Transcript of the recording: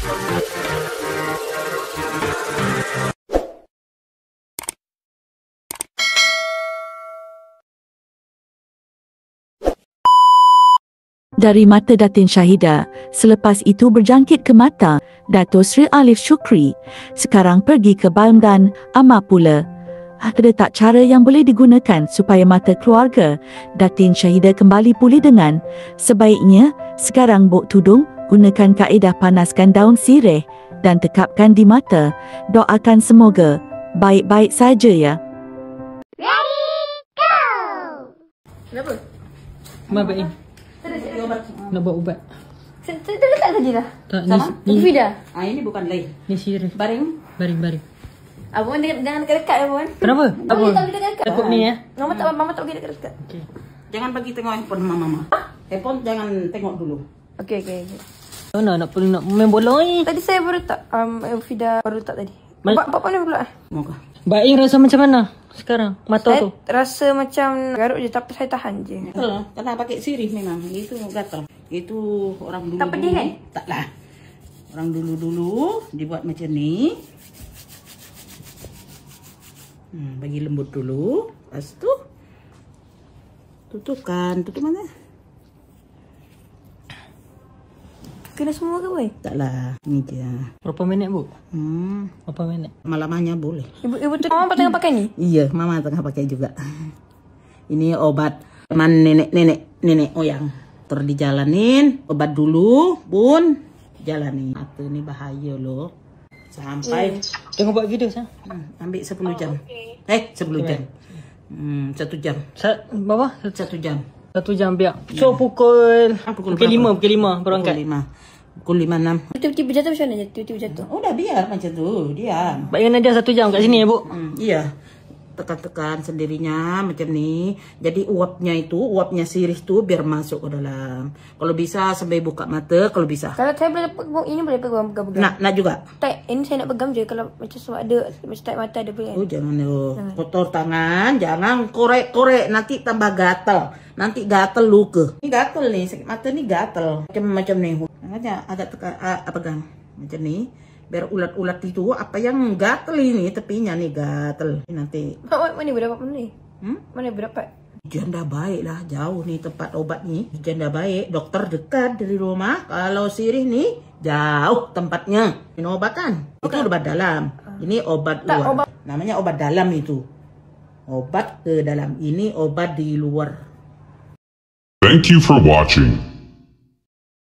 Dari mata Datin Syahidah, selepas itu berjangkit ke mata Dato' Sri Alif Shukri. Sekarang pergi ke Balmdan, Amar pula. Ada tak cara yang boleh digunakan supaya mata keluarga Datin Syahidah kembali pulih dengan sebaiknya sekarang bok tudung, gunakan kaedah panaskan daun sirih dan tekapkan di mata. Doakan semoga baik-baik saja ya. Ready, go! Kenapa? Mak baik. Nak buat ubat. Saya dah letak tadi lah. Tak, sama? ni Fida. Ini bukan lain. Ni sirih. Baring. Baring. Abang jangan dekat-dekat ya, Abang. Kenapa? Apa? Tak boleh dekat-dekat. Takut ni ya? Mama tak boleh dekat-dekat. Okey. Jangan bagi tengok handphone mama. Handphone jangan tengok dulu. Okey. Mana nak perlu nak main bola ni? Tadi saya baru letak. Fida baru letak tadi. Mal- Bapak mana pula? Moga. Baik rasa macam mana sekarang? Mata Saya tu. rasa macam garuk je tapi saya tahan je. Betul lah. Karena pakai sirih memang. Itu gatal. Itu orang dulu. Tak pedih kan? Taklah. Orang dulu dibuat macam ni. Bagi lembut dulu. Lepas tu tutupkan. Tutup mana? Kena semua ke, boy? Taklah. Ni je. Berapa minit, Bu? Berapa minit? Malamnya boleh. Ibu tu mama tengah pakai ni? Iya, mama tengah pakai juga. Ini obat teman nenek moyang. Terus dijalanin, obat dulu, Bun. Jalanin. Mata ni bahaya loh. Sampai Tengok buat video saya. ambil 10 jam. 10 jam. 1 jam. Berapa? 1 jam. 1 jam biar. So pukul Pukul 5 baru angkat. 5. Pukul 5-6. Tiba-tiba jatuh macam mana? Tiba-tiba jatuh. Udah biar macam tu, diam. Bayangkan dia 1 jam kat sini ya, Bu. Iya. Tekan-tekan sendirinya macam ni. Jadi uapnya sirih tu biar masuk ke dalam. Kalau bisa sampai buka mata, kalau bisa. Kalau saya boleh pegang, ini boleh pegang. Nak juga. Tak, ini saya nak pegang je. Kalau macam sebab ada, macam tak mata ada boleh. Oh jangan kotor tangan, jangan korek-korek nanti tambah gatal. Nanti gatal luka. Ini gatal nih, sakit mata ni gatal. Macam ni. Makanya agak tekan pegang macam ni. Biar ulat-ulat itu apa yang gatal ini tepinya nih gatal. Nanti. Mana ibu dapat ni? Mana ibu dapat? Janda baik lah, jauh nih tempat obat nih. Janda baik, dokter dekat dari rumah. Kalau sirih nih jauh tempatnya. Ini obatan. Itu obat dalam. Ini obat luar. Namanya obat dalam itu. Obat ke dalam. Ini obat di luar. Thank you for watching.